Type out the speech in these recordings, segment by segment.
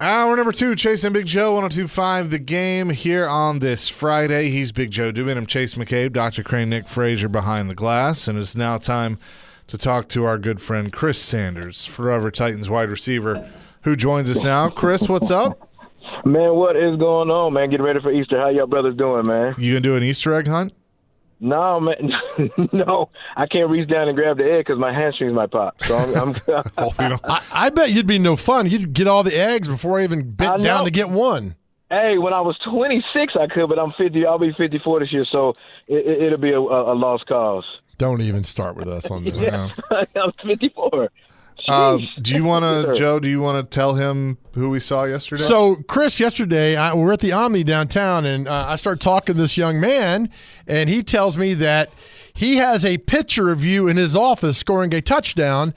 Hour number 2, Chase and Big Joe, 102.5 The Game here on this Friday. He's Big Joe Dubin. I'm Chase McCabe, Dr. Crane, Nick Frazier behind the glass, and it's now time to talk to our good friend Chris Sanders, Forever Titans wide receiver, who joins us now. Chris, what's up? Man, what is going on, man? Getting ready for Easter. How y'all brothers doing, man? You gonna do an Easter egg hunt? No, man. No, I can't reach down and grab the egg because my hamstrings might pop. So I bet you'd be no fun. You'd get all the eggs before I even bent down to get one. Hey, when I was 26, I could, but I'm 50. I'll be 54 this year, so it'll be a lost cause. Don't even start with us on this. Yeah, I'm 54. Do you want to, Joe? Do you want to tell him who we saw yesterday? So, Chris, yesterday we're at the Omni downtown, and I start talking to this young man, and he tells me that he has a picture of you in his office scoring a touchdown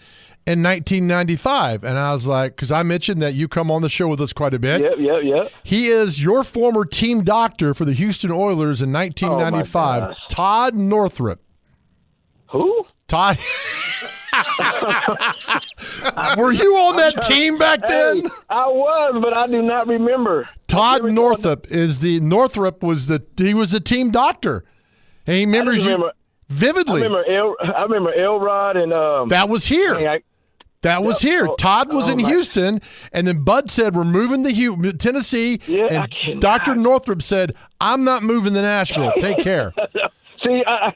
in 1995. And I was like, because I mentioned that you come on the show with us quite a bit. Yep. He is your former team doctor for the Houston Oilers in 1995, Todd Northrup. Who? Todd. Were you on that team back then? Hey, I was, but I do not remember. Todd Northrup was the team doctor. And he remembers you vividly. I remember Elrod and that was here. That was here. Todd was in Houston, and then Bud said, we're moving to Tennessee. Yeah, and Dr. Northrup said, I'm not moving to Nashville. Take care. See, I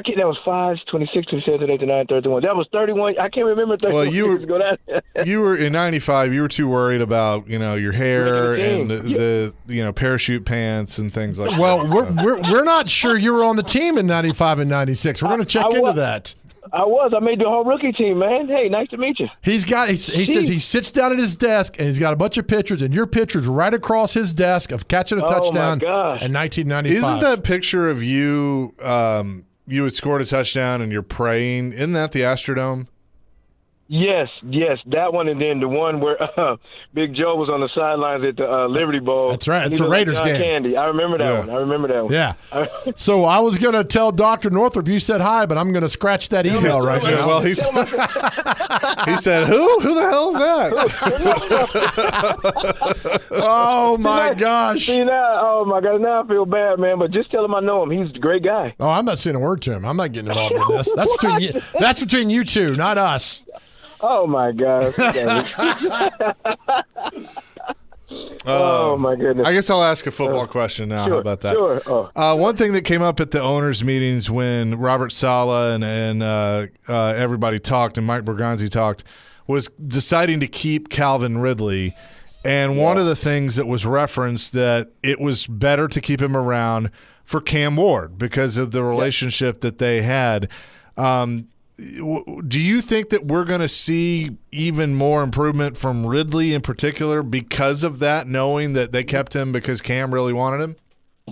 can't. That was 5, 26, 27, 28, 29, 31. That was 31. I can't remember 31 well, years ago. You were in 95. You were too worried about your hair and the parachute pants and things like that. Well, we're not sure you were on the team in 95 and 96. We're going to check into that. I was. I made the whole rookie team, man. Hey, nice to meet you. He says he sits down at his desk and he's got a bunch of pictures, and your picture's right across his desk of catching a touchdown in 1995. Isn't that picture of you? You had scored a touchdown and you're praying. Isn't that the Astrodome? Yes, that one, and then the one where Big Joe was on the sidelines at the Liberty Bowl. That's right. It's a Raiders game. Candy. I remember that one. Yeah. So I was going to tell Dr. Northrup you said hi, but I'm going to scratch that email right now. Well, he said, who? Who the hell is that? Oh, my gosh. See now, oh, my God. Now I feel bad, man, but just tell him I know him. He's a great guy. Oh, I'm not saying a word to him. I'm not getting involved in this. That's between you two, not us. Oh, my God. Oh, my goodness. I guess I'll ask a football question now. Sure, how about that? Sure. One thing that came up at the owners' meetings when Robert Saleh and everybody talked and Mike Berganzi talked was deciding to keep Calvin Ridley. And one of the things that was referenced that it was better to keep him around for Cam Ward because of the relationship that they had. Do you think that we're going to see even more improvement from Ridley in particular because of that, knowing that they kept him because Cam really wanted him?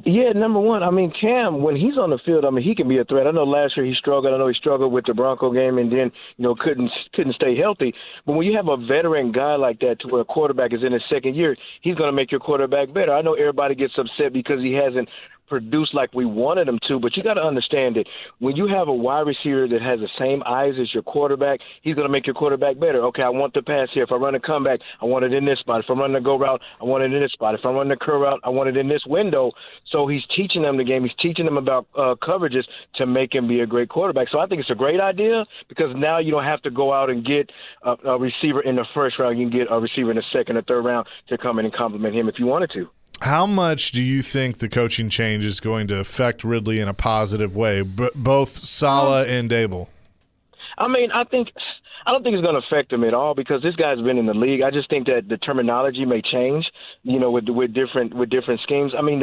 Yeah, number one, I mean, Cam, when he's on the field, I mean, he can be a threat. I know last year he struggled. I know he struggled with the Bronco game and then, couldn't stay healthy. But when you have a veteran guy like that to where a quarterback is in his second year, he's going to make your quarterback better. I know everybody gets upset because he hasn't produced like we wanted him to, but you got to understand that when you have a wide receiver that has the same eyes as your quarterback, he's going to make your quarterback better. Okay, I want the pass here. If I run a comeback, I want it in this spot. If I run the go route, I want it in this spot. If I run the curl route, I want it in this window. So he's teaching them the game. He's teaching them about coverages to make him be a great quarterback. So I think it's a great idea because now you don't have to go out and get a receiver in the first round. You can get a receiver in the second or third round to come in and compliment him if you wanted to. How much do you think the coaching change is going to affect Ridley in a positive way, both Saleh and Dable? I mean, I don't think it's going to affect him at all because this guy's been in the league. I just think that the terminology may change, with different schemes. I mean,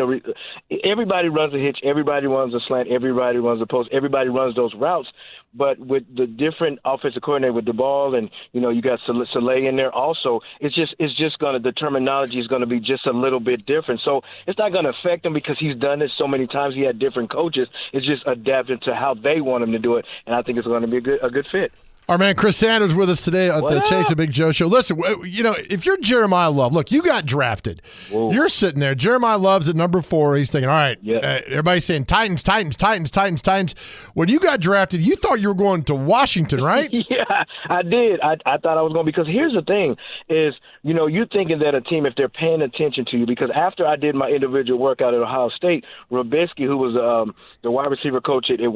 everybody runs a hitch, everybody runs a slant, everybody runs a post, everybody runs those routes. But with the different offensive coordinator with the ball, and you got Saleh in there also, it's just going to, the terminology is going to be just a little bit different. So it's not going to affect him because he's done it so many times. He had different coaches. It's just adapted to how they want him to do it, and I think it's going to be a good fit. Our man Chris Sanders with us today at the Chase and Big Joe Show. Listen, if you're Jeremiah Love, look, you got drafted. Whoa. You're sitting there. Jeremiah Love's at number 4. He's thinking, all right, everybody's saying Titans. When you got drafted, you thought you were going to Washington, right? Yeah, I did. I thought I was going, because here's the thing is, you're thinking that a team, if they're paying attention to you, because after I did my individual workout at Ohio State, Robisky, who was the wide receiver coach with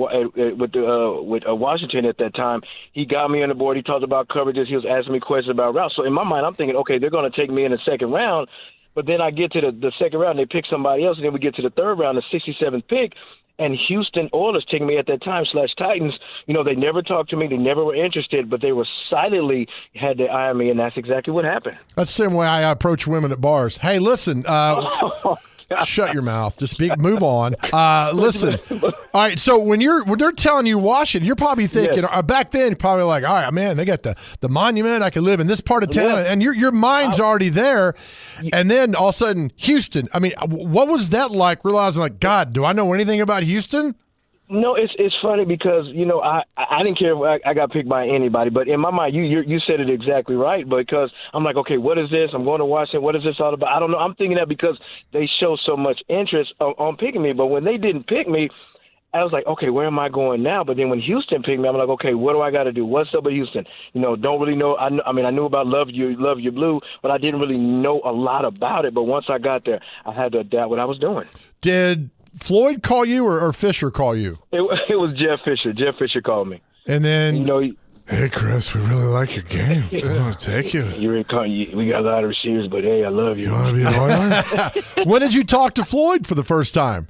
Washington at that time, he got me on the board. He talked about coverages. He was asking me questions about routes. So in my mind, I'm thinking, okay, they're going to take me in the second round. But then I get to the second round, they pick somebody else, and then we get to the third round, the 67th pick, and Houston Oilers taking me at that time / Titans. They never talked to me. They never were interested, but they were silently had their eye on me, and that's exactly what happened. That's the same way I approach women at bars. Hey, listen, shut your mouth. Just move on. Listen. All right. So when they're telling you Washington, you're probably thinking back then. You're probably like, all right, man, they got the monument. I can live in this part of town, and your mind's already there. And then all of a sudden, Houston. I mean, what was that like? Realizing, like, God, do I know anything about Houston? No, it's funny because I didn't care if I got picked by anybody, but in my mind, you said it exactly right. Because I'm like, okay, what is this? I'm going to Washington. What is this all about? I don't know. I'm thinking that because they show so much interest on picking me, but when they didn't pick me, I was like, okay, where am I going now? But then when Houston picked me, I'm like, okay, what do I got to do? What's up with Houston? Don't really know. I mean, I knew about Love You Blue, but I didn't really know a lot about it. But once I got there, I had to adapt what I was doing. Did Floyd call you or Fisher call you? It was Jeff Fisher. Jeff Fisher called me. And then, hey, Chris, we really like your game. We want to take you. We got a lot of receivers, but hey, I love you. You want to be an Oiler? When did you talk to Floyd for the first time?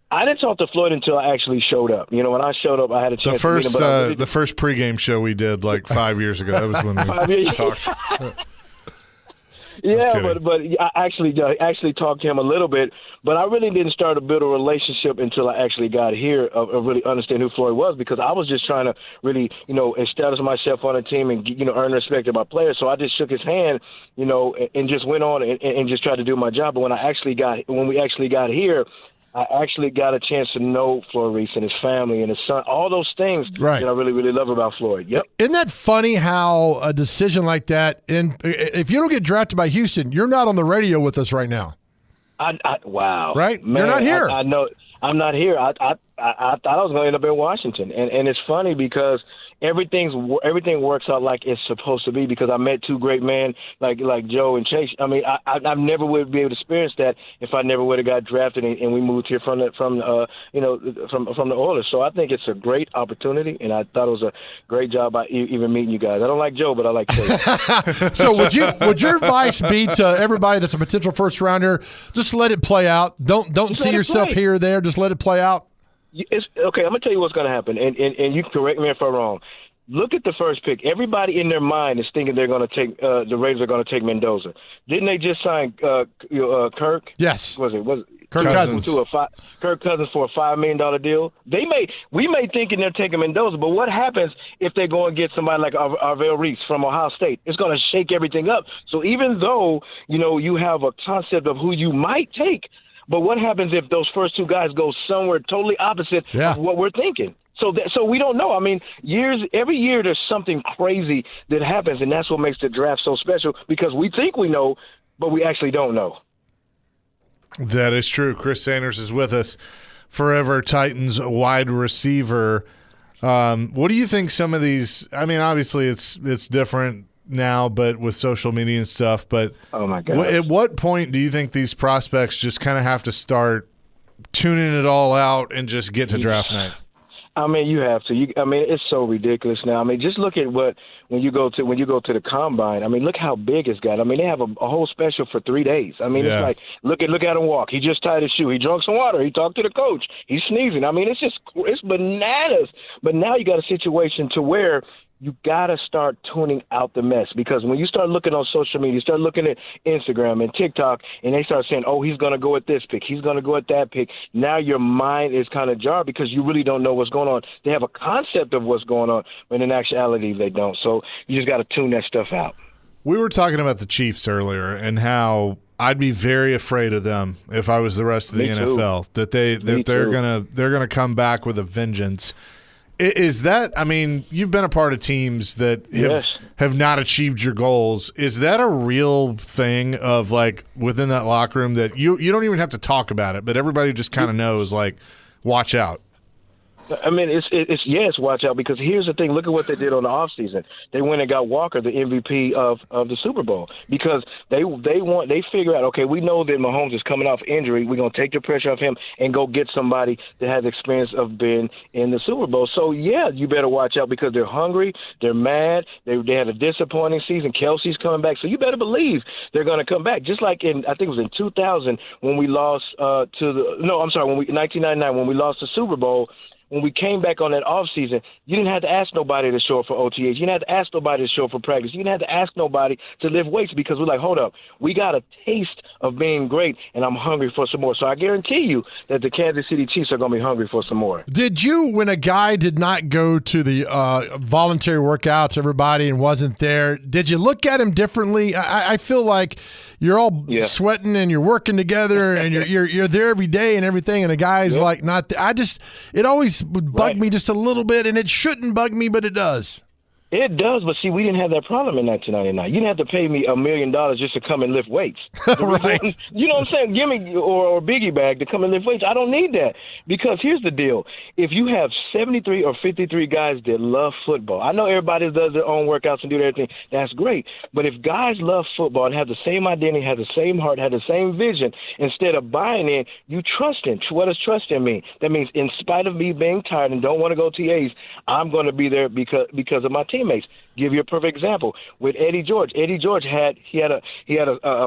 I didn't talk to Floyd until I actually showed up. When I showed up, I had a chance to meet him. The first pregame show we did like 5 years ago. That was when we talked. Yeah, but I actually talked to him a little bit, but I really didn't start to build a relationship until I actually got here of really understand who Floyd was, because I was just trying to really, establish myself on a team and, earn respect of my players. So I just shook his hand, and just went on and just tried to do my job. But when we actually got here, I actually got a chance to know Floyd and his family and his son, all those things that I really, really love about Floyd. Yep. Isn't that funny how a decision like that, if you don't get drafted by Houston, you're not on the radio with us right now. Wow. Right? Man, you're not here. I know. I'm not here. I thought I was going to end up in Washington. And it's funny because everything works out like it's supposed to be, because I met two great men like Joe and Chase. I mean, I never would be able to experience that if I never would have got drafted and we moved here from the Oilers. So I think it's a great opportunity, and I thought it was a great job by even meeting you guys. I don't like Joe, but I like Chase. So would your advice be to everybody that's a potential first rounder, just let it play out? Don't see yourself here or there. Just let it play out. Okay, I'm going to tell you what's going to happen, and you can correct me if I'm wrong. Look at the first pick. Everybody in their mind is thinking they're going to take the Raiders are going to take Mendoza. Didn't they just sign Kirk? Yes. Was it Kirk Cousins Kirk Cousins for a $5 million deal? We may thinking they're taking Mendoza, but what happens if they go and get somebody like Arvell Reese from Ohio State? It's going to shake everything up. So even though you have a concept of who you might take, but what happens if those first two guys go somewhere totally opposite of what we're thinking? So we don't know. I mean, every year there's something crazy that happens, and that's what makes the draft so special, because we think we know, but we actually don't know. That is true. Chris Sanders is with us, forever Titans wide receiver. What do you think some of these – I mean, obviously it's different now, but with social media and stuff. But oh my God, at what point do you think these prospects just kind of have to start tuning it all out and just get to draft night? I mean, you have to. It's so ridiculous now. I mean, just look at when you go to the combine. I mean, look how big it's got. I mean, they have a whole special for 3 days. I mean, It's like look at him walk. He just tied his shoe. He drank some water. He talked to the coach. He's sneezing. I mean, it's bananas. But now you got a situation to where you got to start tuning out the mess, because when you start looking on social media, you start looking at Instagram and TikTok, and they start saying, oh, he's going to go at this pick, he's going to go at that pick. Now your mind is kind of jarred because you really don't know what's going on. They have a concept of what's going on, but in actuality they don't. So you just got to tune that stuff out. We were talking about the Chiefs earlier and how I'd be very afraid of them if I was the rest of the NFL, that they're gonna come back with a vengeance. Is that, I mean, you've been a part of teams that have not achieved your goals. Is that a real thing of, like, within that locker room that you don't even have to talk about it, but everybody just kind of knows, like, watch out? I mean, it's yes, watch out, because here's the thing. Look at what they did on the offseason. They went and got Walker, the MVP of the Super Bowl, because they figure out, okay, we know that Mahomes is coming off injury. We're going to take the pressure off him and go get somebody that has experience of being in the Super Bowl. So, yeah, you better watch out, because they're hungry, they're mad, they had a disappointing season. Kelsey's coming back, so you better believe they're going to come back. Just like I think it was in 2000 when we lost 1999 when we lost the Super Bowl. When we came back on that offseason, you didn't have to ask nobody to show up for OTAs. You didn't have to ask nobody to show up for practice. You didn't have to ask nobody to lift weights, because we're like, hold up, we got a taste of being great, and I'm hungry for some more. So I guarantee you that the Kansas City Chiefs are going to be hungry for some more. Did you, when a guy did not go to the voluntary workouts, everybody, and wasn't there, did you look at him differently? I feel like you're all sweating and you're working together and you're there every day and everything, and a guy's like not there. It always would bug me just a little bit, and it shouldn't bug me, but it does. It does, but see, we didn't have that problem in 1999. You didn't have to pay me $1 million just to come and lift weights. Right. You know what I'm saying? Give me or Biggie Bag to come and lift weights. I don't need that, because here's the deal. If you have 73 or 53 guys that love football, I know everybody does their own workouts and do everything. That's great. But if guys love football and have the same identity, have the same heart, have the same vision, instead of buying in, you trust in. What does trust in mean? That means in spite of me being tired and don't want to go TAs, I'm going to be there because of my teammates. Give you a perfect example with Eddie George. Eddie George had a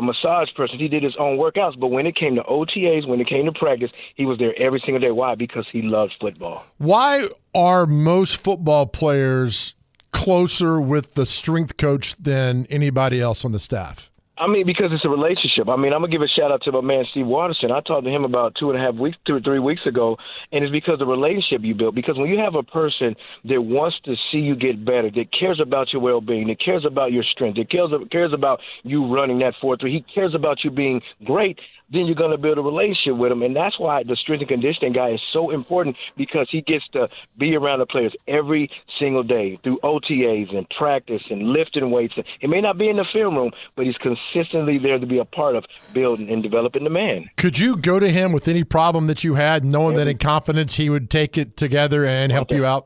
massage person. He did his own workouts, but when it came to OTAs, when it came to practice, he was there every single day. Why? Because he loves football. Why are most football players closer with the strength coach than anybody else on the staff? I mean, because it's a relationship. I mean, I'm going to give a shout-out to my man, Steve Watterson. I talked to him about 2 or 3 weeks ago, and it's because of the relationship you built. Because when you have a person that wants to see you get better, that cares about your well-being, that cares about your strength, that cares about you running that 4-3, he cares about you being great, then you're going to build a relationship with him. And that's why the strength and conditioning guy is so important, because he gets to be around the players every single day through OTAs and practice and lifting weights. It may not be in the film room, but he's consistently there to be a part of building and developing the man. Could you go to him with any problem that you had, knowing that in confidence he would take it together and help you out?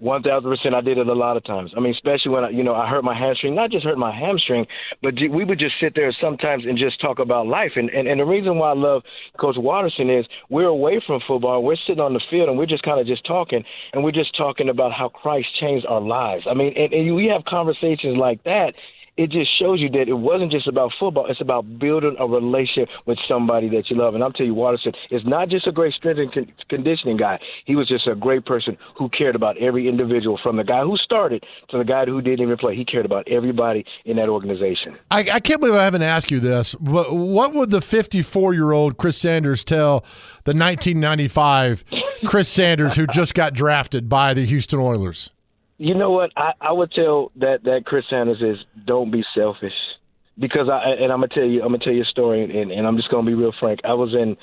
1,000%. I did it a lot of times. I mean, especially when I hurt my hamstring. Not just hurt my hamstring, but we would just sit there sometimes and just talk about life. And the reason why I love Coach Watterson is we're away from football. We're sitting on the field and we're just kind of just talking, and we're just talking about how Christ changed our lives. I mean, and we have conversations like that. It just shows you that it wasn't just about football. It's about building a relationship with somebody that you love. And I'll tell you, Watterson is not just a great strength and conditioning guy. He was just a great person who cared about every individual, from the guy who started to the guy who didn't even play. He cared about everybody in that organization. I can't believe I haven't asked you this, but what would the 54-year-old Chris Sanders tell the 1995 Chris Sanders who just got drafted by the Houston Oilers? You know what? I would tell that Chris Sanders is, don't be selfish, because I'm gonna tell you a story, and I'm just gonna be real frank. I was in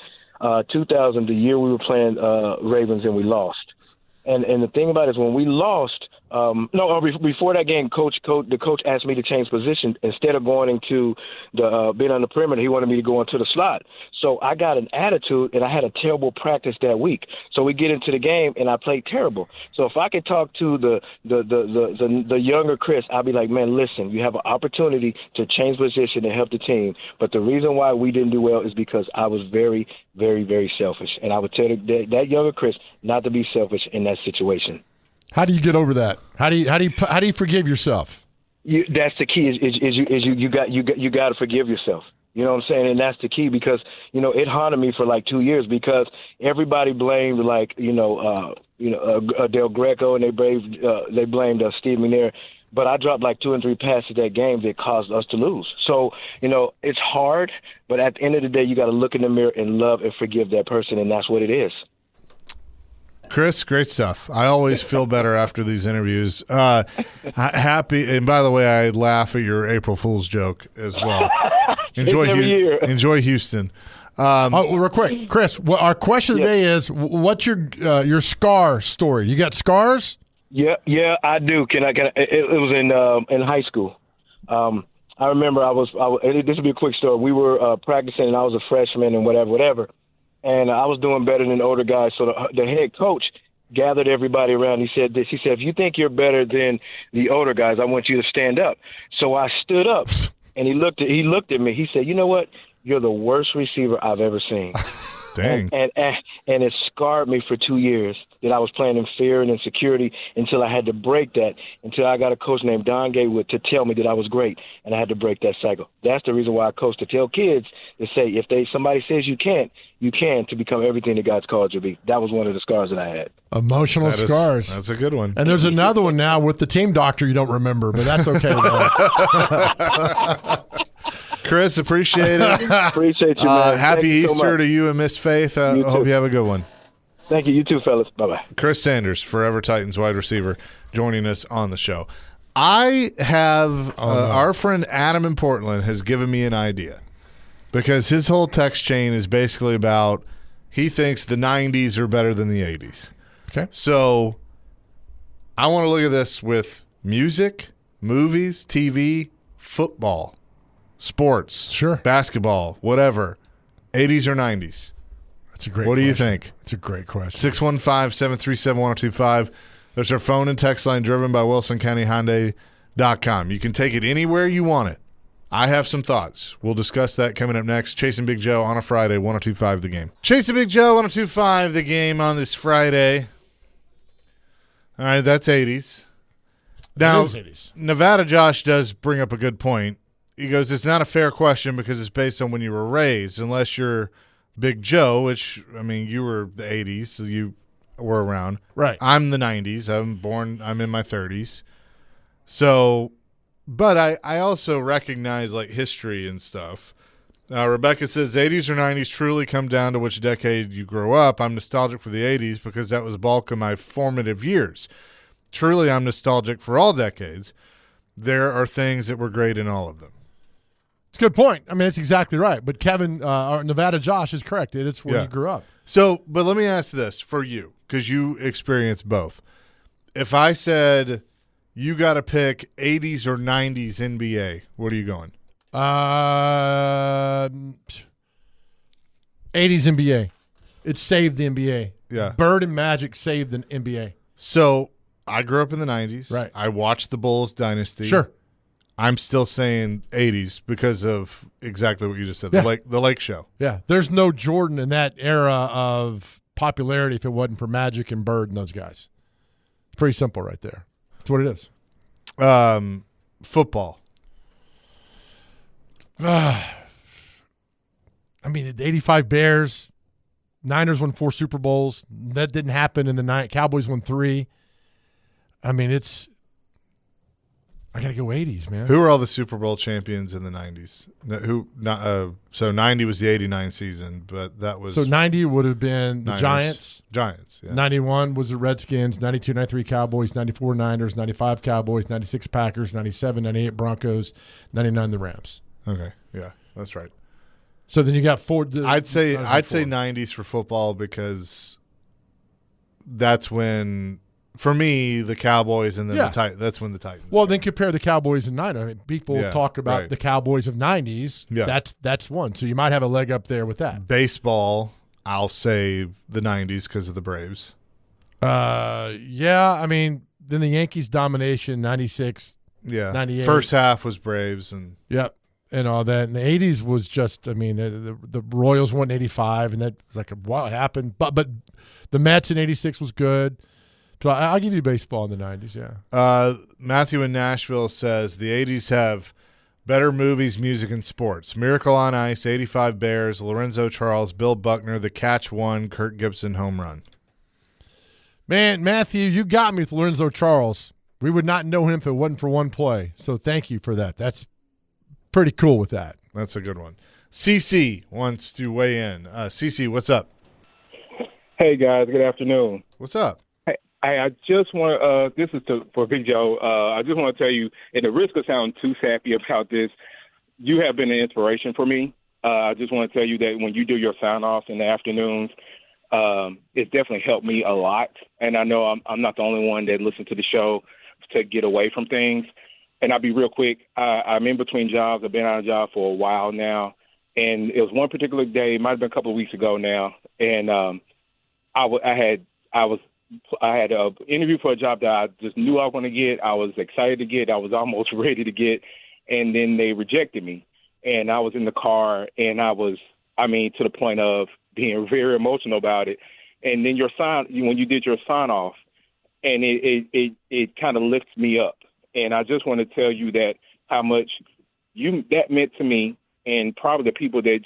2000, the year we were playing Ravens, and we lost. And the thing about it is, when we lost, before that game, the coach asked me to change position. Instead of going into the being on the perimeter, he wanted me to go into the slot. So I got an attitude, and I had a terrible practice that week. So we get into the game, and I played terrible. So if I could talk to the younger Chris, I'd be like, man, listen, you have an opportunity to change position and help the team. But the reason why we didn't do well is because I was very, very, very selfish. And I would tell that younger Chris not to be selfish in that situation. How do you get over that? How do you forgive yourself? That's the key. Is you got to forgive yourself. You know what I'm saying? And that's the key, because it haunted me for like 2 years, because everybody blamed Del Greco, and they blamed Steve McNair. But I dropped like 2 and 3 passes that game that caused us to lose. So, it's hard, but at the end of the day, you got to look in the mirror and love and forgive that person, and that's what it is. Chris, great stuff. I always feel better after these interviews. Happy, and by the way, I laugh at your April Fool's joke as well. Enjoy Houston. Real quick, Chris. Our question today is: what's your scar story? You got scars? Yeah, I do. Can I? It was in high school. I remember this will be a quick story. We were practicing, and I was a freshman and whatever. And I was doing better than the older guys. So the head coach gathered everybody around. He said this. He said, if you think you're better than the older guys, I want you to stand up. So I stood up, and he looked at me. He said, you know what? You're the worst receiver I've ever seen. Dang. And it scarred me for 2 years that I was playing in fear and insecurity until I had to break that, until I got a coach named Don Gaywood to tell me that I was great, and I had to break that cycle. That's the reason why I coach, to tell kids to say if somebody says you can't, you can, to become everything that God's called you to be. That was one of the scars that I had. Emotional scars. That's a good one. And there's another one now with the team doctor you don't remember, but that's okay. Chris, appreciate it. Appreciate you, man. Happy Easter to you and Miss Faith. I hope you have a good one. Thank you. You too, fellas. Bye-bye. Chris Sanders, Forever Titans wide receiver, joining us on the show. I have our friend Adam in Portland has given me an idea, because his whole text chain is basically about he thinks the 90s are better than the 80s. Okay. So I want to look at this with music, movies, TV, football, sports, basketball, whatever, 80s or 90s. That's a great question. What do you think? It's a great question. 615-737-1025. There's our phone and text line driven by WilsonCountyHyundai.com. You can take it anywhere you want it. I have some thoughts. We'll discuss that coming up next. Chasing Big Joe on a Friday, 102.5 The Game. Chasing Big Joe, 102.5 The Game on this Friday. All right, that's 80s. Now, 80s. Nevada Josh does bring up a good point. He goes, it's not a fair question because it's based on when you were raised, unless you're Big Joe, which, I mean, you were the 80s, so you were around. Right. I'm the 90s. I'm in my 30s. So, but I also recognize, like, history and stuff. Rebecca says, 80s or 90s truly come down to which decade you grow up. I'm nostalgic for the 80s because that was the bulk of my formative years. Truly, I'm nostalgic for all decades. There are things that were great in all of them. It's a good point. I mean, it's exactly right. But Kevin, Nevada Josh is correct. It's where you grew up. So, but let me ask this for you, because you experienced both. If I said you got to pick 80s or 90s NBA, what are you going? 80s NBA. It saved the NBA. Yeah. Bird and Magic saved the NBA. So I grew up in the 90s. Right. I watched the Bulls dynasty. Sure. I'm still saying 80s because of exactly what you just said, Yeah. the Lake Show. Yeah. There's no Jordan in that era of popularity if it wasn't for Magic and Bird and those guys. It's pretty simple right there. That's what it is. Football. I mean, the 85 Bears, Niners won 4 Super Bowls. That didn't happen in the night. Cowboys won 3. I mean, I got to go 80s, man. Who were all the Super Bowl champions in the 90s? So 90 was the 89 season, but that was. So 90 would have been the Niners. Giants. Yeah. 91 was the Redskins. 92, 93 Cowboys. 94 Niners. 95 Cowboys. 96 Packers. 97, 98 Broncos. 99 the Rams. Okay. Yeah, that's right. So then you got 4. I'd say 90s for football because that's when, for me, the Cowboys and then the Titans. That's when the Titans. Well, then compare the Cowboys and Niners. I mean, people talk about the Cowboys of 90s. Yeah. That's one. So you might have a leg up there with that. Baseball, I'll say the 90s because of the Braves. Yeah. I mean, then the Yankees domination, 96, 98. First half was Braves and and all that. And the 80s was just, I mean, the Royals won 85, and that was like, wow, it happened. But the Mets in 86 was good. So I'll give you baseball in the 90s, yeah. Matthew in Nashville says the 80s have better movies, music, and sports. Miracle on Ice, 85 Bears, Lorenzo Charles, Bill Buckner, The Catch 1, Kirk Gibson home run. Man, Matthew, you got me with Lorenzo Charles. We would not know him if it wasn't for one play. So thank you for that. That's pretty cool with that. That's a good one. CC wants to weigh in. CC, what's up? Hey guys, good afternoon. What's up? Hey, I just want this is for Big Joe. I just want to tell you, at the risk of sounding too sappy about this, you have been an inspiration for me. I just want to tell you that when you do your sign-offs in the afternoons, it's definitely helped me a lot. And I know I'm not the only one that listens to the show to get away from things. And I'll be real quick. I'm in between jobs. I've been out of job for a while now. And it was one particular day, it might have been a couple of weeks ago now, and I had an interview for a job that I just knew I was going to get. I was excited to get. I was almost ready to get, and then they rejected me. And I was in the car, and to the point of being very emotional about it. And then when you did your sign off, and it kind of lifts me up. And I just want to tell you that how much that meant to me, and probably the people that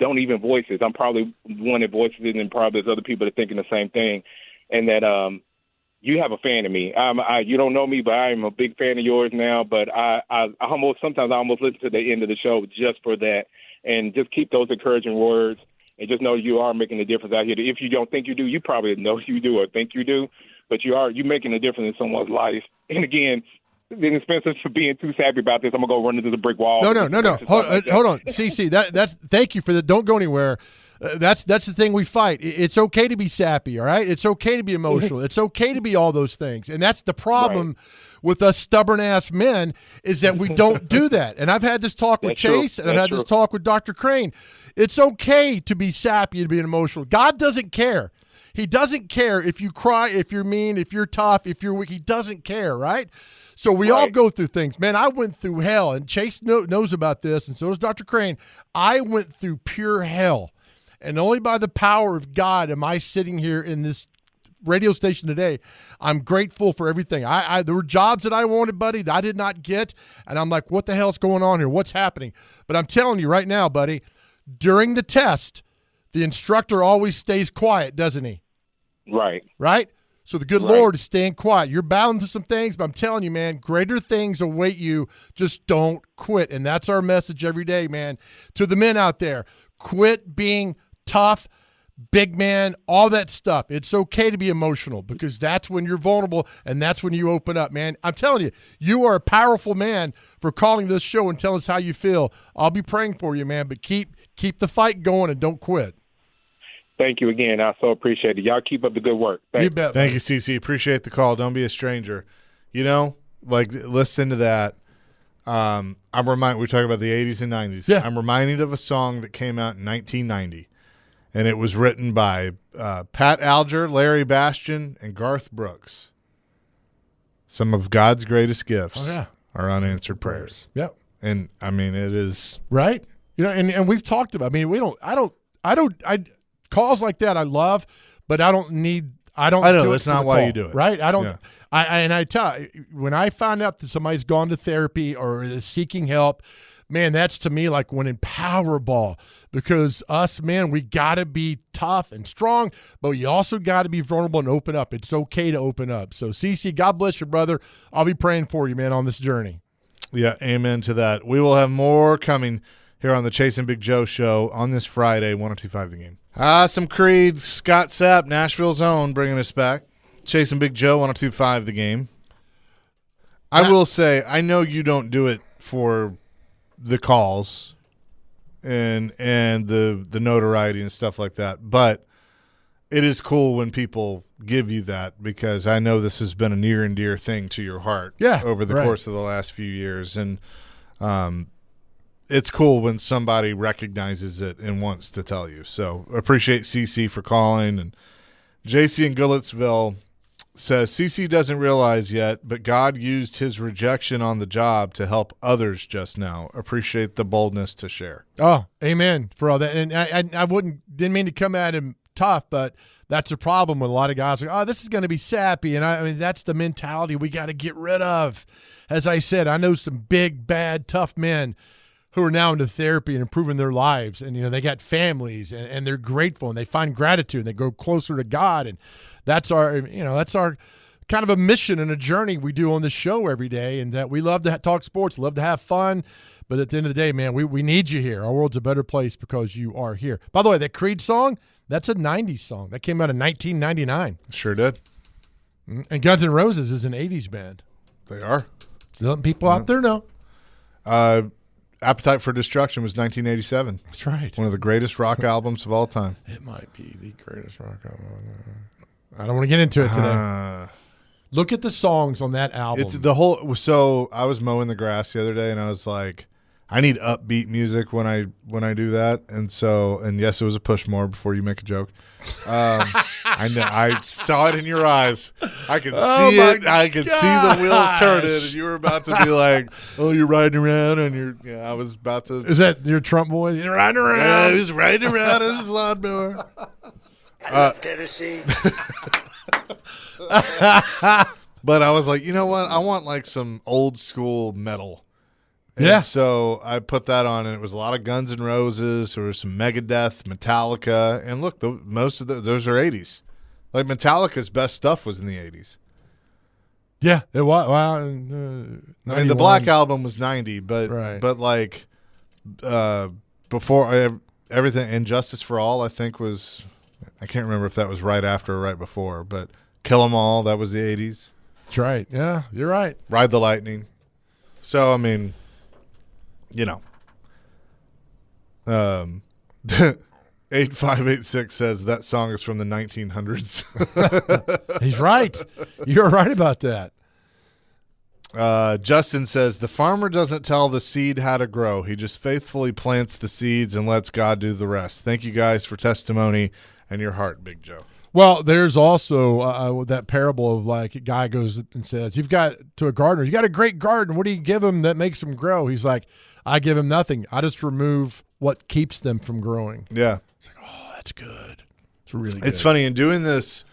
don't even voice it. I'm probably one that voices it, and probably there's other people that are thinking the same thing. And that you have a fan of me. You don't know me, but I am a big fan of yours now. But sometimes I almost listen to the end of the show just for that, and just keep those encouraging words, and just know you are making a difference out here. If you don't think you do, you probably know you do or think you do, but you're making a difference in someone's life. And again, then Spencer, for being too sappy about this, I'm gonna go run into the brick wall. No. Hold on, CC. That's thank you for that. Don't go anywhere. That's the thing we fight. It's okay to be sappy, all right? It's okay to be emotional. It's okay to be all those things. And that's the problem with us stubborn-ass men is that we don't do that. And I've had this talk with Chase, and I've had this talk with Dr. Crane. It's okay to be sappy and be emotional. God doesn't care. He doesn't care if you cry, if you're mean, if you're tough, if you're weak. He doesn't care, right? So we all go through things. Man, I went through hell, and Chase knows about this, and so does Dr. Crane. I went through pure hell, and only by the power of God am I sitting here in this radio station today. I'm grateful for everything. There were jobs that I wanted, buddy, that I did not get, and I'm like, what the hell's going on here? What's happening? But I'm telling you right now, buddy, during the test, the instructor always stays quiet, doesn't he? Right? So the good Lord is staying quiet. You're battling through some things, but I'm telling you, man, greater things await you. Just don't quit. And that's our message every day, man. To the men out there, quit being tough, big man, all that stuff. It's okay to be emotional because that's when you're vulnerable and that's when you open up, man. I'm telling you, you are a powerful man for calling this show and telling us how you feel. I'll be praying for you, man, but keep the fight going and don't quit. Thank you again. I so appreciate it. Y'all keep up the good work. You bet. Thank you, CC. Appreciate the call. Don't be a stranger. Listen to that. I'm reminded, we talk about the 80s and 90s. Yeah. I'm reminded of a song that came out in 1990, and it was written by Pat Alger, Larry Bastian, and Garth Brooks. Some of God's greatest gifts are unanswered prayers. Yep. And, it is. Right? And we've talked about, calls like that I love, but I know that's not why you do it, right? I don't. Yeah. I tell you, when I find out that somebody's gone to therapy or is seeking help, man, that's to me like winning Powerball. Because us men, we got to be tough and strong, but you also got to be vulnerable and open up. It's okay to open up. So, CC, God bless you, brother. I'll be praying for you, man, on this journey. Yeah, amen to that. We will have more coming here on the Chase and Big Joe show on this Friday, 102.5 The Game. Some Creed, Scott Sapp, Nashville's own, bringing us back. Chase and Big Joe, 102.5 The Game. I will say, I know you don't do it for the calls and the notoriety and stuff like that, but it is cool when people give you that because I know this has been a near and dear thing to your heart over the course of the last few years. And it's cool when somebody recognizes it and wants to tell you. So appreciate CC for calling. And JC in Goodlettsville says, CC doesn't realize yet, but God used his rejection on the job to help others just now. Appreciate the boldness to share. Oh, amen for all that. And I didn't mean to come at him tough, but that's a problem with a lot of guys. Like, oh, this is going to be sappy. And that's the mentality we got to get rid of. As I said, I know some big, bad, tough men who are now into therapy and improving their lives. And, they got families and they're grateful and they find gratitude and they go closer to God. And that's our kind of a mission and a journey we do on this show every day, and that we love to talk sports, love to have fun. But at the end of the day, man, we need you here. Our world's a better place because you are here. By the way, that Creed song, that's a 90s song. That came out in 1999. Sure did. And Guns N' Roses is an 80s band. They are. So letting people out there know. Appetite for Destruction was 1987. That's right. One of the greatest rock albums of all time. It might be the greatest rock album. I don't want to get into it today. Look at the songs on that album. It's the whole. So I was mowing the grass the other day, and I was like, I need upbeat music when I do that. And yes, it was a push more before you make a joke. I know. I saw it in your eyes. I could see it. I could see the wheels turning, and you were about to be like, "Oh, you're riding around," and you're. Yeah, I was about to. Is that your Trump voice? You're riding around. Yeah, he was riding around in his lawnmower. I love Tennessee. But I was like, you know what? I want like some old school metal. And yeah. So I put that on, and it was a lot of Guns N' Roses. There was some Megadeth, Metallica, and look, most of those are 80s. Like Metallica's best stuff was in the 80s. Yeah, it was. Well, I mean, the Black Album was 90, but right. but like before everything, Injustice for All, I think was. I can't remember if that was right after or right before, but Kill 'Em All, that was the 80s. That's right. Yeah, you're right. Ride the Lightning. So I mean. You know, 8586 says that song is from the 1900s. He's right. You're right about that. Justin says the farmer doesn't tell the seed how to grow. He just faithfully plants the seeds and lets God do the rest. Thank you guys for testimony and your heart, Big Joe. Well, there's also that parable of like a guy goes and says, you've got to a gardener, you got a great garden. What do you give him that makes him grow? He's like, I give him nothing. I just remove what keeps them from growing. Yeah. It's like, oh, that's good. It's really good. It's funny in doing this.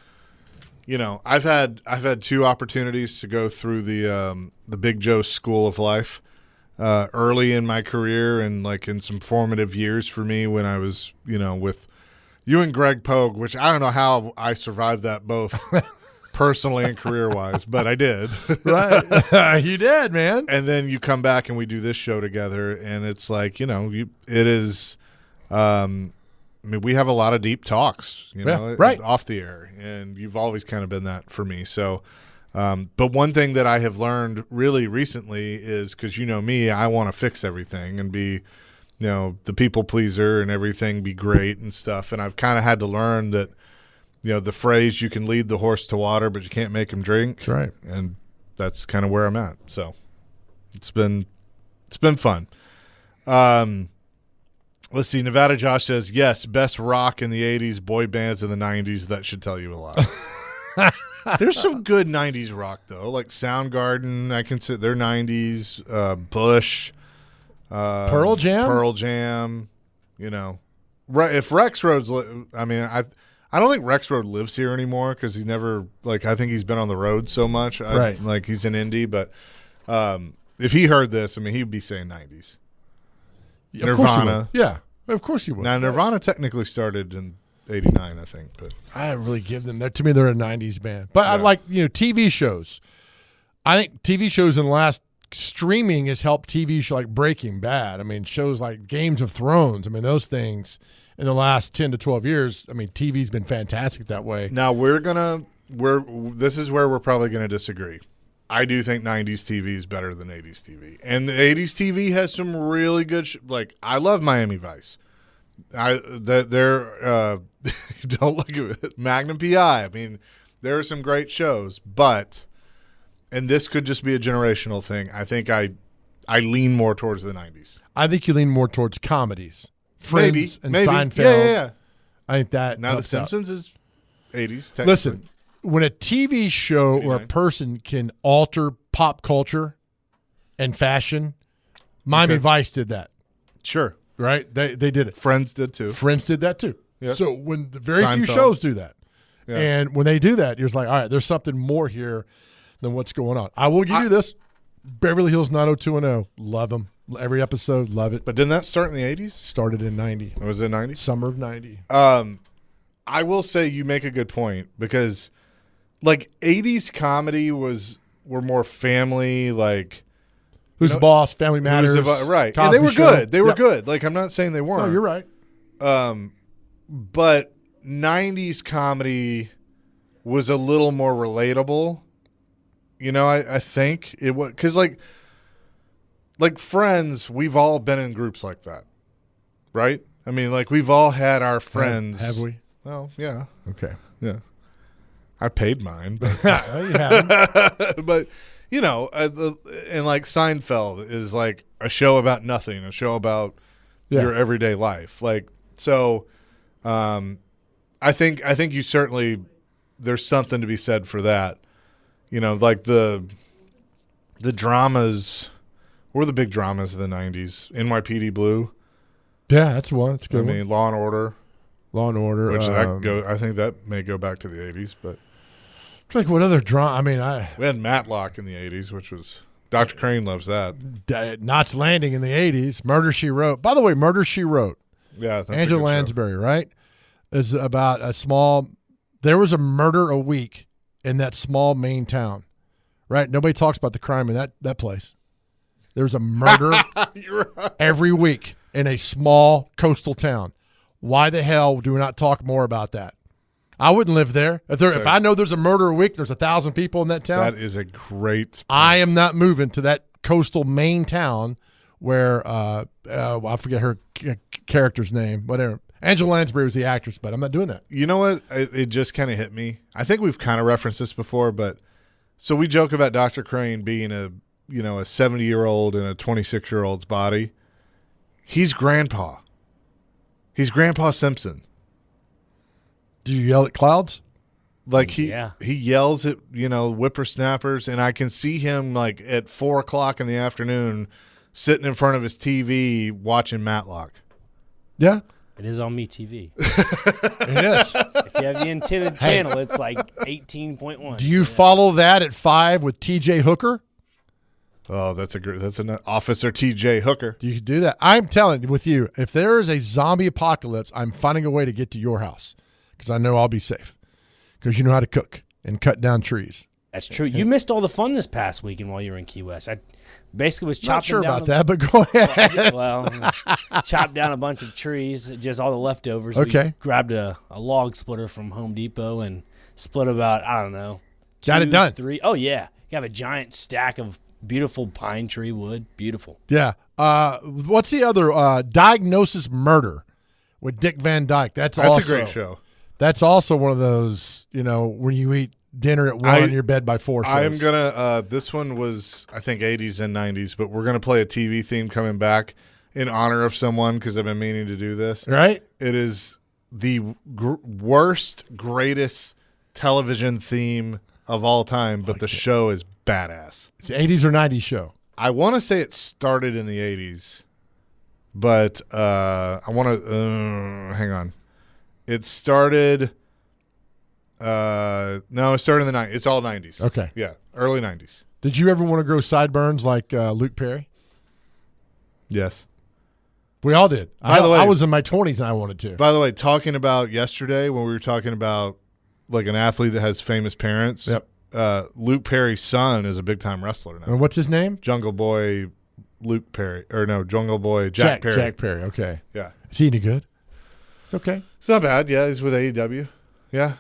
You know, I've had 2 opportunities to go through the Big Joe School of Life early in my career, and like in some formative years for me when I was, you know, with you and Greg Pogue, which I don't know how I survived that both personally and career-wise, but I did. Right. You did, man. And then you come back and we do this show together, and it's like, you know, it is I mean, we have a lot of deep talks, you know, right. off the air, and you've always kind of been that for me. So, but one thing that I have learned really recently is, because you know me, I want to fix everything and be, you know, the people pleaser and everything be great and stuff. And I've kind of had to learn that, you know, the phrase, you can lead the horse to water, but you can't make him drink. That's right. And that's kind of where I'm at. So it's been fun. Let's see. Nevada Josh says, yes, best rock in the 80s, boy bands in the 90s. That should tell you a lot. There's some good 90s rock, though, like Soundgarden. I consider they're 90s. Bush. Pearl Jam. You know. If Rex Rhodes – I mean, I don't think Rex Road lives here anymore because he never – like, I think he's been on the road so much. Right. Like, he's in Indy. But if he heard this, I mean, he'd be saying 90s. Of Nirvana. Yeah, of course you would. Now, Nirvana technically started in 89, I think. But I don't really give them that. To me, they're a 90s band. But I like, you know, TV shows. I think TV shows in the last streaming has helped TV show like Breaking Bad. I mean, shows like Games of Thrones. I mean, those things in the last 10 to 12 years, I mean, TV's been fantastic that way. now this is where we're probably going to disagree. I do think 90s TV is better than 80s TV. And the 80s TV has some really good like, I love Miami Vice. Don't look at it. Magnum PI. I mean, there are some great shows, but and this could just be a generational thing. I think I lean more towards the 90s. I think you lean more towards comedies. Friends and maybe. Seinfeld. Yeah. I think that Now The helps out. Simpsons is 80s. technically. Listen, when a TV show or a 89. person can alter pop culture and fashion, Miami Vice did that, Sure. right? They did it. Friends did too. Friends did that too. Yep. So when the very few Seinfeld. shows do that, Yeah. and when they do that, you're just like, all right, there's something more here than what's going on. I will give you this. Beverly Hills 90210, love them. Every episode, love it. But didn't that start in the 80s? Started in 90. Or was it 90s? Summer of 90. I will say you make a good point because like 80s comedy were more family, like Who's the Boss, Family Matters, right? Cosby And they were Show. good. They were good. Like I'm not saying they weren't. No, you're right. But 90s comedy was a little more relatable. You know, I think it was because like Friends, we've all been in groups like that, right? I mean, like we've all had our friends. Have we? Well, yeah, Okay. yeah. I paid mine, but Yeah. but you know, and like Seinfeld is like a show about nothing, a show about your everyday life. Like so, I think you certainly there's something to be said for that. You know, like the dramas were the big dramas of the 90s. NYPD Blue. Yeah, that's one. It's a good. I mean, Law and Order. Law and Order. Which I think that may go back to the 80s, but like what other drama? I mean, we had Matlock in the 80s, which was Dr. Crane loves that. Knots Landing in the 80s. Murder, She Wrote. By the way, Murder, She Wrote. Yeah, that's Angela a good Lansbury, right? Is about a small. There was a murder a week in that small Maine town, right? Nobody talks about the crime in that place. There's a murder every week in a small coastal town. Why the hell do we not talk more about that? I wouldn't live there. If I know there's a murder a week, there's 1,000 people in that town. That is a great. I am not moving to that coastal Maine town where I forget her character's name. Whatever. Angela Lansbury was the actress, but I'm not doing that. You know what? It just kind of hit me. I think we've kind of referenced this before, but so we joke about Dr. Crane being a 70-year-old in a 26-year-old's body. He's grandpa. He's Grandpa Simpson. Do you yell at clouds? Like he yells at whippersnappers, and I can see him like at 4:00 in the afternoon, sitting in front of his TV watching Matlock. Yeah, it is on MeTV. It is. If you have the intended channel, it's like 18.1. Do you follow that at 5 with T.J. Hooker? Oh, that's an Officer T.J. Hooker. You can do that. I'm telling you, if there is a zombie apocalypse, I'm finding a way to get to your house because I know I'll be safe because you know how to cook and cut down trees. That's true. You missed all the fun this past weekend while you were in Key West. I basically was chopping Not sure down about that, but go ahead. Well, chopped down a bunch of trees, just all the leftovers. Okay. We grabbed a log splitter from Home Depot and split about, I don't know, Got it done. 3. Oh, yeah. You have a giant stack of beautiful pine tree wood. Beautiful. Yeah. What's the other? Diagnosis Murder with Dick Van Dyke. That's a also great show. That's also one of those, when you eat dinner at 1 and you're bed by 4 shows. I'm going to this one was, I think, 80s and 90s, but we're going to play a TV theme coming back in honor of someone because I've been meaning to do this. Right? It is the worst, greatest television theme of all time, but the show is badass. It's an 80s or 90s show. I want to say it started in the 80s, but I want to hang on. It started no, it started in the 90s. It's all 90s. Okay. Yeah, early 90s. Did you ever want to grow sideburns like Luke Perry? Yes. We all did. By the way, I was in my 20s and I wanted to. By the way, talking about yesterday when we were talking about like an athlete that has famous parents. Yep. Luke Perry's son is a big-time wrestler now. And what's his name? Jungle Boy Luke Perry. Or no, Jungle Boy Jack Perry. Jack Perry, okay. Yeah. Is he any good? It's okay. It's not bad. Yeah, he's with AEW. Yeah.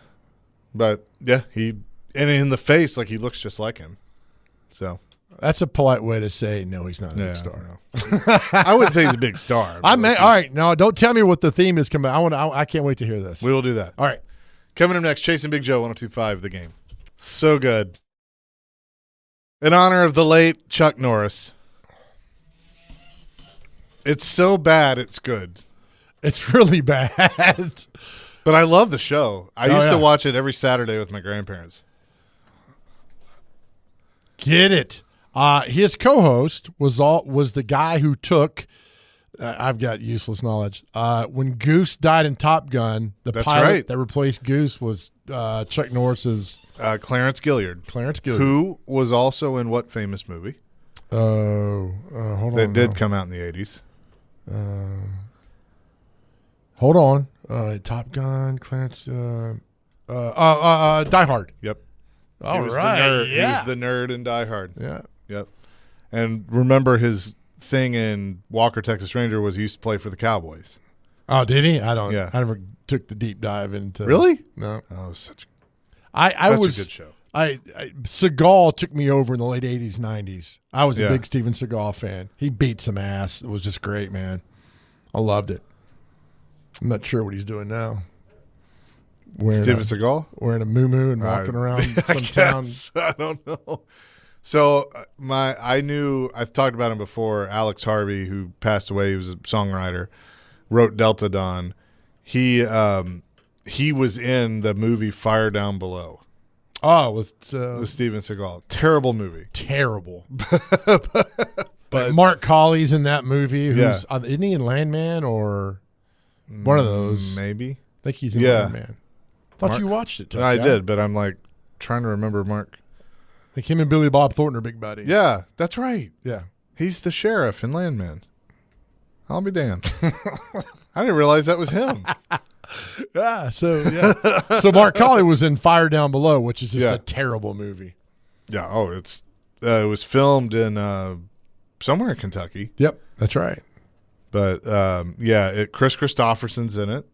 But, yeah, and in the face, like, he looks just like him. So. That's a polite way to say, no, he's not a big star. No. I wouldn't say he's a big star. All right. No, don't tell me what the theme is coming. I can't wait to hear this. We will do that. All right. Coming up next, Chasing Big Joe, 102.5 The Game. So good. In honor of the late Chuck Norris. It's so bad, it's good. It's really bad. But I love the show. I used to watch it every Saturday with my grandparents. Get it. His co-host was the guy who took I've got useless knowledge. When Goose died in Top Gun, the pilot that replaced Goose was Chuck Norris's Clarence Gilliard. Who was also in what famous movie? Hold on. That did come out in the 80s. Hold on. Top Gun, Clarence. Die Hard. Yep. All he was right, the nerd. yeah. He was the nerd in Die Hard. Yeah. Yep. And remember his thing in Walker, Texas Ranger was he used to play for the Cowboys. Oh, did he? I don't. Yeah. I never took the deep dive into. Really? No. Oh, it was such I a was good show. Seagal took me over in the late 80s, 90s. I was a Yeah. big Steven Seagal fan. He beat some ass. It was just great, man. I loved it. I'm not sure what he's doing now. Steven Seagal? Wearing a muumuu and walking around some town. I don't know. So I've talked about him before. Alex Harvey, who passed away, he was a songwriter, wrote Delta Dawn. He was in the movie Fire Down Below. Oh, with Steven Seagal. Terrible movie. terrible. But Mark Colley's in that movie. Who's Yeah. isn't he in Landman or one of those? Maybe. I think he's in Yeah. Landman. Thought Mark- you watched it. Tough I guy. did, but I'm like trying to remember Mark. Like him and Billy Bob Thornton are big buddies. Yeah, that's right. Yeah. He's the sheriff in Landman. I'll be damned. I didn't realize that was him. Yeah. So Mark Colley was in Fire Down Below, which is just Yeah. a terrible movie. Yeah. Oh, it was filmed in somewhere in Kentucky. Yep, that's right. But Chris Christopherson's in it.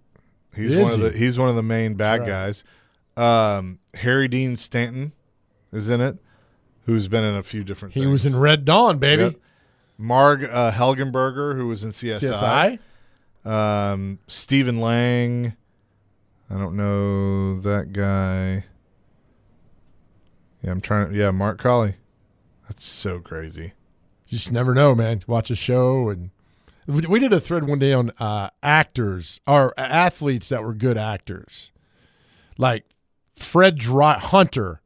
He's one of the main bad right. guys. Harry Dean Stanton is in it, who's been in a few different things. He was in Red Dawn, baby. Yep. Marg Helgenberger, who was in CSI. CSI? Stephen Lang. I don't know that guy. Yeah, Mark Colley. That's so crazy. You just never know, man. Watch a show, and we did a thread one day on actors or athletes that were good actors. Like Hunter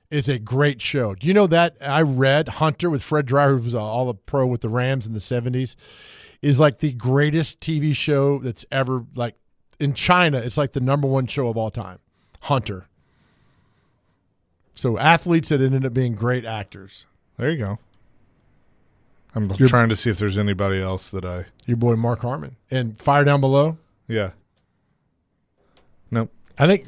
is a great show. Do you know that? I read Hunter with Fred Dryer, who was all a pro with the Rams in the 70s, is like the greatest TV show that's ever, like in China, it's like the #1 show of all time. Hunter. So athletes that ended up being great actors. There you go. I'm trying to see if there's anybody else that I. Your boy Mark Harmon. And Fire Down Below. Yeah. Nope. I think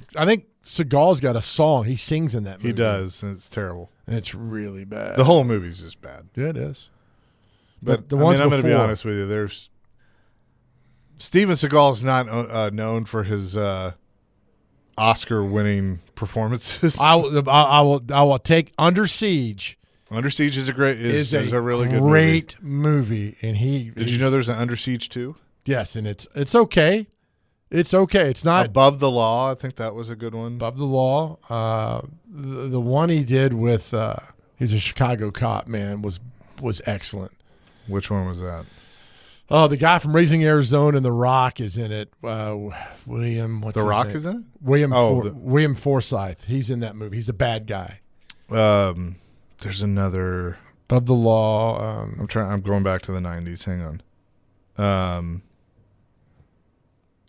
Seagal's got a song. He sings in that movie. He does, and it's terrible. And it's really bad. The whole movie's just bad. Yeah, it is. But the I'm ones going to be before- honest with you. There's Steven Seagal's not known for his Oscar-winning performances. I will take Under Siege. Under Siege is a really good movie. And Did you know there's an Under Siege too? Yes, and it's okay. It's okay. It's not Above the Law. I think that was a good one. above the law. The one he did with he's a Chicago cop, man, was excellent. Which one was that? Oh, the guy from Raising Arizona and The Rock is in it. William, what's The his Rock name? is in it? William Forsythe. He's in that movie. He's the bad guy. There's another. Above the law. I'm going back to the 90s. Hang on.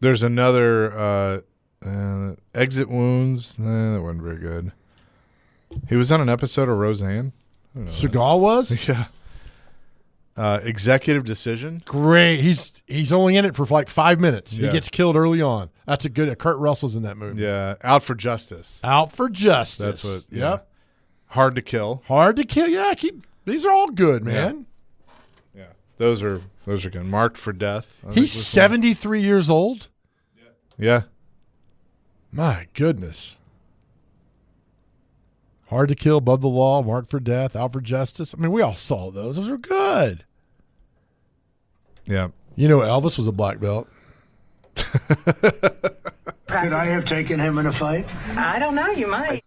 There's another Exit Wounds. That wasn't very good. He was on an episode of Roseanne. Seagal was? Yeah. Executive Decision. Great. He's only in it for like 5 minutes. Yeah. He gets killed early on. That's a good. Kurt Russell's in that movie. Yeah. Out for Justice. Out for Justice. That's what. Yeah. Yep. Hard to Kill. Hard to Kill. Yeah. These are all good, man. Yeah. Those are good. Marked for Death. He's 73 years old. Yeah. My goodness. Hard to Kill, Above the Law, Marked for Death, Out for Justice. I mean, we all saw those. Those were good. Yeah. You know, Elvis was a black belt. Could I have taken him in a fight? I don't know. You might.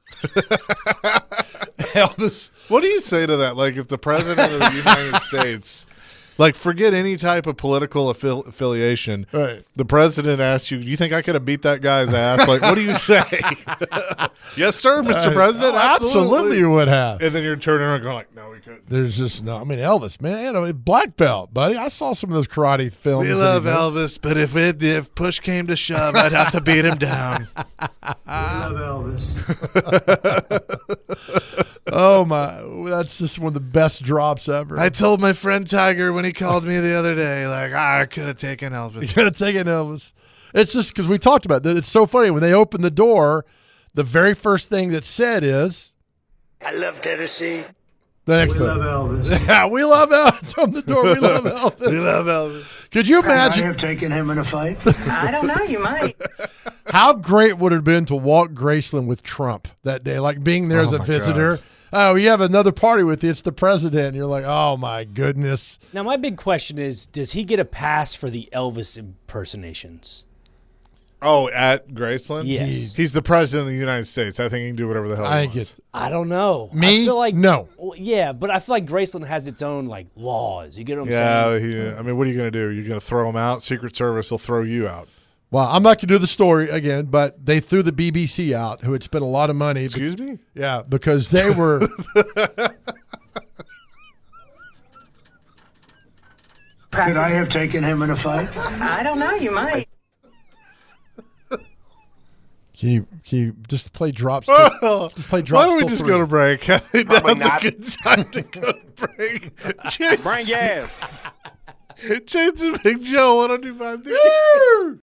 Elvis. What do you say to that? Like, if the president of the United States, like, forget any type of political affiliation, Right. the president asks you, do you think I could have beat that guy's ass? Like, what do you say? Yes, sir, Mr. President. Absolutely you would have. And then you're turning around going like, no, we couldn't. There's just no. I mean, Elvis, man, a black belt, buddy. I saw some of those karate films. We love Elvis, but if push came to shove, I'd have to beat him down. I love Elvis. Oh my, that's just one of the best drops ever. I told my friend Tiger when he called me the other day, like, I could have taken Elvis. You gotta take it, Elvis. It's just because we talked about it. It's so funny when they open the door. The very first thing that's said is, I love Tennessee. The next We one. love Elvis. Yeah, we love Elvis. From the door, we love Elvis. We love Elvis. Could you Could I imagine have taken him in a fight? I don't know. You might. how great would it have been to walk Graceland with Trump that day, like being there as a my visitor? Oh, you have another party with you. It's the president. And you're like, oh, my goodness. Now, my big question is, does he get a pass for the Elvis impersonations? Oh, at Graceland? Yes. He's the president of the United States. I think he can do whatever the hell I he get wants. I don't know. Me? I feel like No. Well, yeah, but I feel like Graceland has its own like laws. You get what I'm Yeah, saying? I mean, what are you going to do? You're going to throw him out? Secret Service will throw you out. Well, I'm not going to do the story again, but they threw the BBC out, who had spent a lot of money. Excuse me? Yeah, because they were. Could I have taken him in a fight? I don't know. You might. Can you just play drops? Just play Why drops. don't we till just 3? go to break? I think Probably Now's a not. good time to go to break. Bring gas. Chance and Big Joe, 102.5.